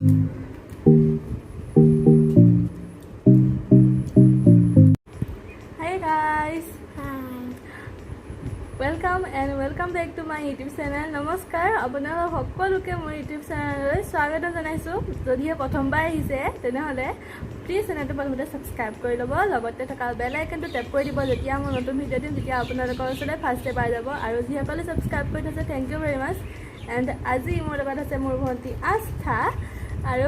Hey guys, welcome back to my YouTube channel. নমস্কাৰ আপোনালোক সকলোকে মোৰ YouTube চেনেললৈ স্বাগত জনাইছোঁ। যদিহে প্ৰথমবাৰ আহিছে তেনেহ'লে প্লিজ চেনেলটো প্ৰথমতে ছাবস্ক্ৰাইব কৰি ল'ব, লগতে থকা বেল আইকনটো টেপ কৰি দিব। যেতিয়া মই নতুন ভিডিঅ' দিম তেতিয়া আপোনালোকৰ ওচৰলৈ ফাৰ্ষ্টে পাই যাব। আৰু যিসকলে ছাবস্ক্ৰাইব কৰি থৈছে thank you very much. And আজি মোৰ লগত আছে মোৰ ভণ্টি আস্থা। আৰু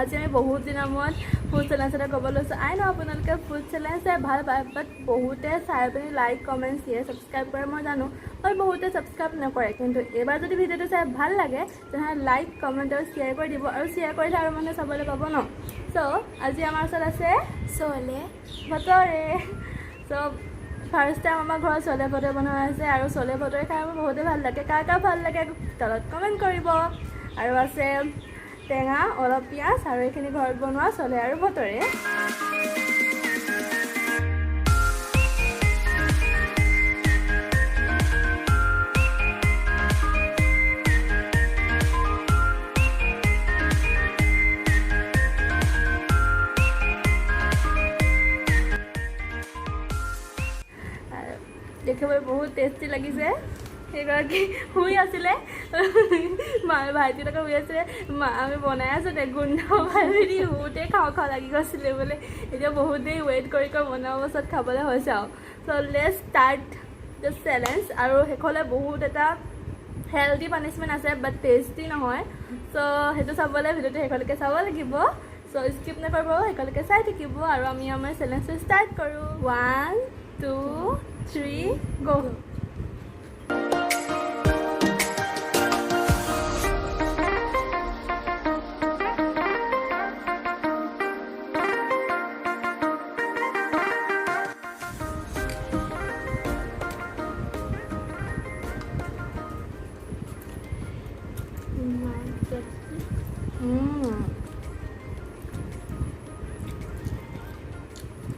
আজি আমি বহুত দিনৰ মূৰত ফুড চেলেঞ্জ এটা ক'ব লৈছোঁ। আই ন আপোনালোকে ফুড চেলেঞ্জ চাই ভাল পায়, বাট বহুতে চাই পিনি লাইক কমেণ্টছ দিয়ে, ছাবস্ক্ৰাইব কৰে মই জানো, বাট বহুতে ছাবস্ক্ৰাইব নকৰে। কিন্তু এইবাৰ যদি ভিডিঅ'টো চাই ভাল লাগে তেনেহ'লে লাইক কমেণ্ট আৰু শ্বেয়াৰ কৰি দিব, আৰু শ্বেয়াৰ কৰিলে আৰু মানুহে চাবলৈ পাব ন। চ' আজি আমাৰ ওচৰত আছে চলে ভটৰে। চ' ফাৰ্ষ্ট টাইম আমাৰ ঘৰত চলে ভটৰে বনোৱা হৈছে, আৰু চলে ভটৰে খাই মোৰ বহুতে ভাল লাগে। কাৰ কাৰ ভাল লাগে তলত কমেণ্ট কৰিব। আৰু আছে টেঙা, অলপ পিঁয়াজ, আৰু এইখিনি ঘৰত বনোৱা চলে আৰু ভটৰে। দেখিবলৈ বহুত টেষ্টি লাগিছে। সেইগৰাকী শুই আছিলে, ভাইটিলৈকে শুই আছিলে, আমি বনাই আছোঁ গোন্ধ পাই পিনি শুওঁতে খাওঁ খাওঁ লাগি গৈছিলে বোলে। এতিয়া বহুত দেৰি ৱেইট কৰি বনোৱাৰ পাছত খাবলৈ হৈছে আৰু। চ' লেটছ ষ্টাৰ্ট দ্য চেলেঞ্জ। আৰু শেষলৈ বহুত এটা হেল্ডি পানিছমেণ্ট আছে, বাট টেষ্টি নহয়। চ' সেইটো চাবলৈ ভিডিঅ'টো শেষলৈকে চাব লাগিব। চ' স্কিপ নকৰিব, শেষলৈকে চাই থাকিব। আৰু আমি আমাৰ চেলেঞ্জটো ষ্টাৰ্ট কৰোঁ। 1 2 3 গো।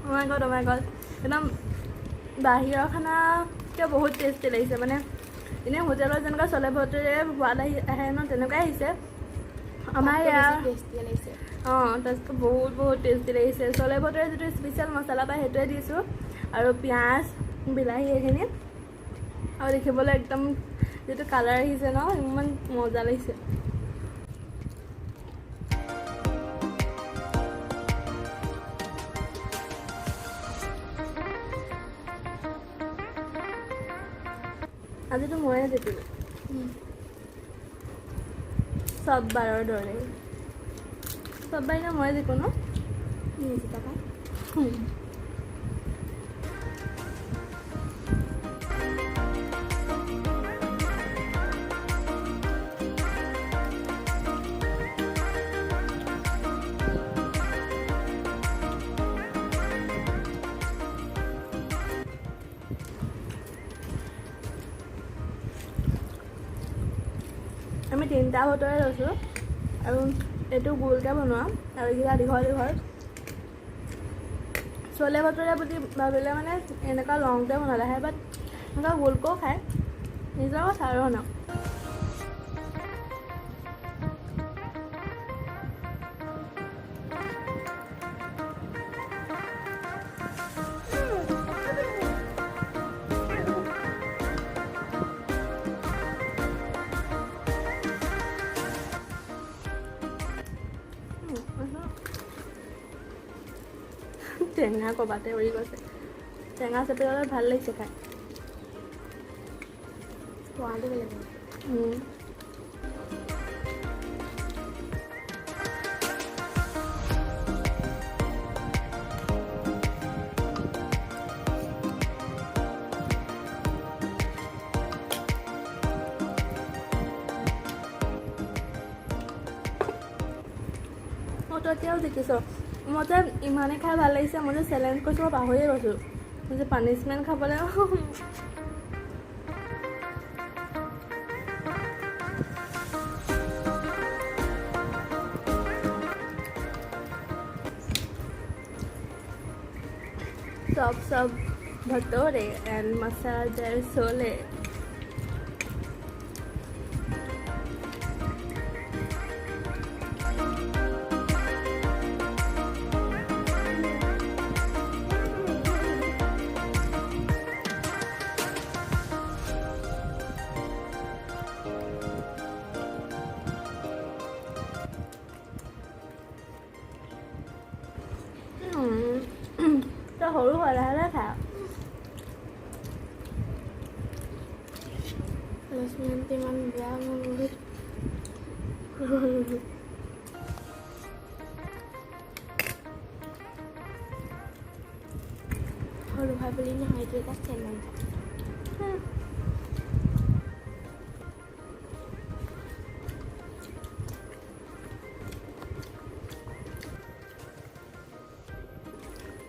Oh my god একদম বাহিৰৰ খানাতকৈ বহুত টেষ্টি লাগিছে। মানে এনেই হোটেলত যেনেকুৱা চলে ভটৰে সোৱাদ আহে ন, তেনেকুৱাই আহিছে আমাৰ ইয়াৰ। অঁ, তাৰপিছত বহুত টেষ্টি লাগিছে। চলে ভটৰে যিটো স্পেচিয়েল মছলা পায় সেইটোৱে দিছোঁ, আৰু পিঁয়াজ, বিলাহী এইখিনি। আৰু দেখিবলৈ একদম যিটো কালাৰ আহিছে ন, ইমান মজা লাগিছে। আজিতো ময়ে জিকিলোঁ চব বাৰৰ দৰে। চব বাৰ এনেও ময়ে জিকোঁ ন। আমি 3টা ভটৰে লৈছোঁ, আৰু এইটো গোলকৈ বনোৱা, আৰু এইকেইটা দীঘল। চলে ভটৰে বুলি ভাবিলে মানে এনেকুৱা লংকৈ বনালে আহে, বাট এনেকুৱা গোলকৈও খায়, নিজৰ কথা আৰু ন। টেঙা ক'বাতে উৰি গৈছে। টেঙা চেপি ল'লে ভাল লাগিছে খাই। সোৱাদো বেলেগ। মই তো এতিয়াও দেখিছোঁ, মই যে ইমানেই খাই ভাল লাগিছে, মই যে চেলেঞ্জ কৰিছোঁ মই পাহৰিয়ে গৈছোঁ। মই যে পানিছমেণ্ট খাবলৈ सब भटोरे एंड मसालेदार छोले। সৰু হয় লাহে খা প্লেচমেণ্ট ইমান বেয়া মোৰ সৰু হয় বুলি নহয় এইটো এটা চেলেঞ্জ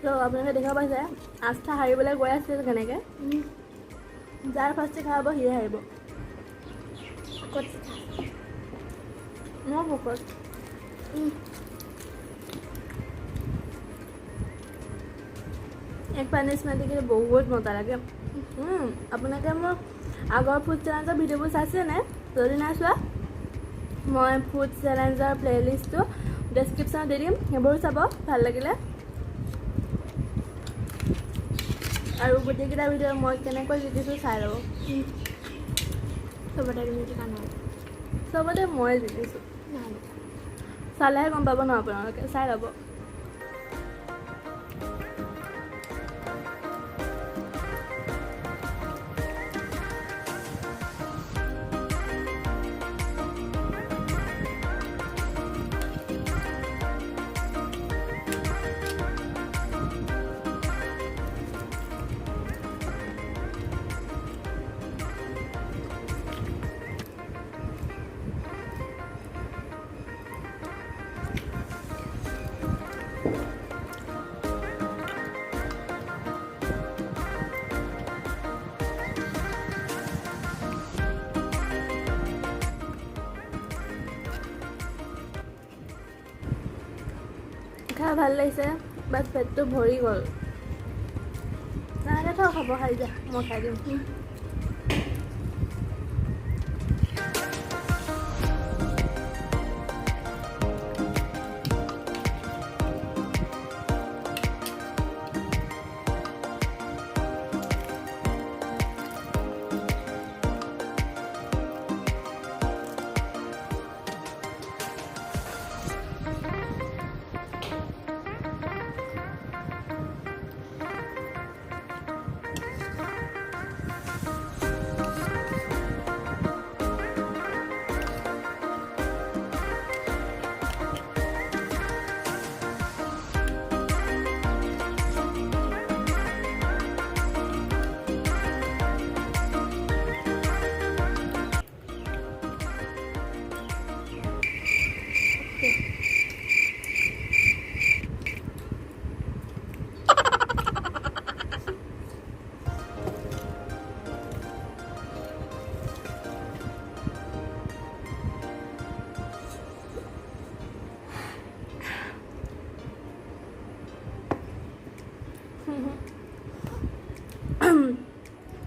তো আপোনালোকে দেখা পাইছে আস্থা হাৰিবলৈ গৈ আছে কেনেকৈ যাৰ ফাৰ্ষ্টে খাব সিয়ে হাৰিব ক'ত মই ভোকত এক পানিছমেণ্ট কিন্তু বহুত মজা লাগে আপোনালোকে মোৰ আগৰ ফুড চেলেঞ্জৰ ভিডিঅ'বোৰ চাইছেনে যদি নাই চোৱা মই ফুড চেলেঞ্জৰ প্লে'লিষ্টটো ডেছক্ৰিপশ্যনত দি দিম সেইবোৰ চাব ভাল লাগিলে আৰু গোটেইকেইটা ভিডিঅ' মই কেনেকৈ জিকিছোঁ চাই ল'ব চবতে তুমি জিকা নাই চবতে মই জিকিছোঁ চালেহে গম পাব ন আপোনালোকে চাই ল'ব খাই ভাল লাগিছে বাট পেটটো ভৰি গ'ল নালাগে থ খাব খাই যা মই খাই দিম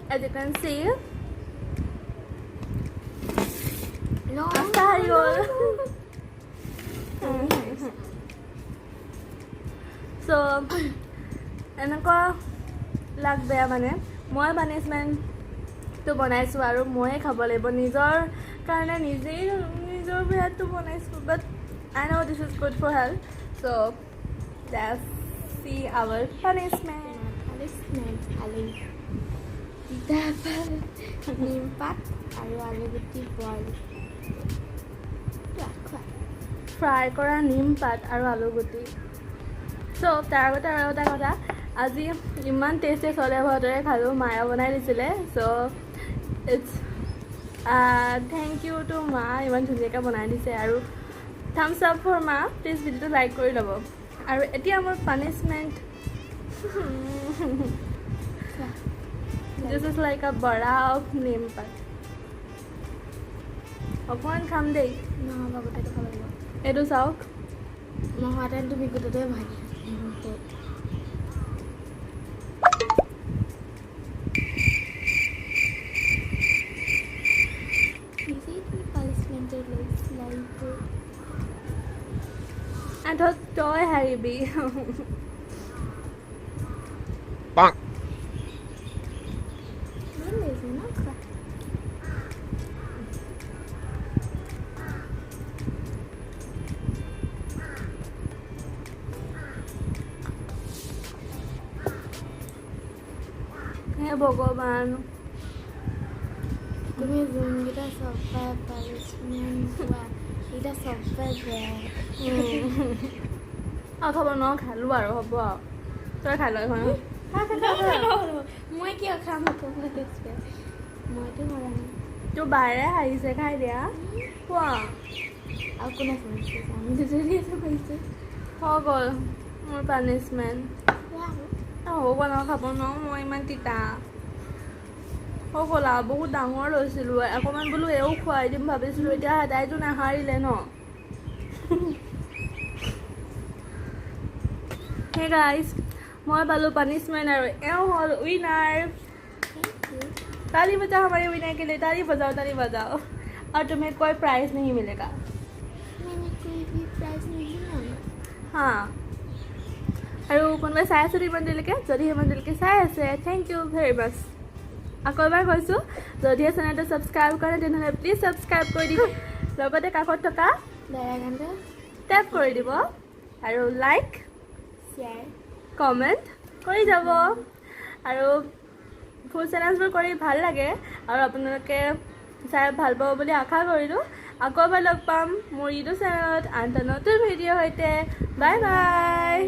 As you can see, no Asta hari gol. So, এনেকুৱা লাগ বেয়া মানে মই পানিছমেণ্টটো বনাইছোঁ আৰু ময়ে খাব লাগিব নিজৰ কাৰণে নিজেই নিজৰ বেয়াটো বনাইছোঁ বাট I know this is good for health so let's see our punishment খালি নিম পাত আৰু আলুগুটি বইল ফ্ৰাই কৰা নিম পাত আৰু আলুগুটি চ' তাৰ আগতে আৰু এটা কথা আজি ইমান টেষ্টি চলে ভালদৰে খালোঁ মায়ে বনাই দিছিলে চ' ইটছ থেংক ইউ টু মা ইমান ধুনীয়াকৈ বনাই দিছে আৰু থামছ আপ ফৰ মা প্লিজ ভিডিঅ'টো লাইক কৰি ল'ব আৰু এতিয়া মোৰ পানিছমেণ্ট দিছ ইজ লাইক আ বৰা অফ নিম পাত অকণমান খাম দেই নহ'ব গোটেইটো খাব লাগিব এইটো চাওক মই হোৱাহেঁতেন তুমি গোটেইটোৱে ভাগি আঠত তই হাৰিবি ভগৱান তুমি যোনকেইটা চবাই পানিছমেণ্ট পোৱা সেইকেইটা চবাই বেয়া আৰু খাব নোৱাৰো খালো আৰু হ'ব আৰু তই খাই লয় এখন মই কিয় খাম মইতো নৰা নাই তোৰ বাৰে আহিছে খাই দিয়া কোৱা আৰু কোনে কৰিছে আমি দুজনী আছে কৰিছে হৈ গ'ল মোৰ পানিছমেণ্ট হ'ব ন খাব নোৱাৰো মই ইমান তিতা হৈ গ'ল আৰু বহুত ডাঙৰ লৈছিলোঁ অকণমান বোলো এও খুৱাই দিম ভাবিছিলোঁ এতিয়া সদায়তো নাহাৰিলে ন হে গাইজ মই পালোঁ পানিছমেণ্ট আৰু এওঁ হ'ল উইনাৰ ताली बजाओ हमारे विनर के लिए ताली बजाओ और तुम्हें कोई प्राइज नहीं मिलेगा मैंने कोई भी प्राइज नहीं मांगा हाँ আৰু কোনোবাই চাই আছে ইমান দেৰিলৈকে যদি ইমান দেৰিলৈকে চাই আছে থেংক ইউ ভেৰি মাছ আকৌ এবাৰ কৈছোঁ যদিহে চেনেলটো ছাবস্ক্ৰাইব কৰে তেনেহ'লে প্লিজ ছাবস্ক্ৰাইব কৰি দিব লগতে কাষত থকা বেয়া টেপ কৰি দিব আৰু লাইক শ্বেয়াৰ কমেণ্ট কৰি যাব আৰু ফুল চেলেঞ্জবোৰ কৰি ভাল লাগে আৰু আপোনালোকে চাই ভাল পাব বুলি আশা কৰিলোঁ আকৌ এবাৰ লগ পাম মোৰ ইউটিউব চেনেলত আন এটা নতুন ভিডিঅ'ৰ সৈতে বাই বাই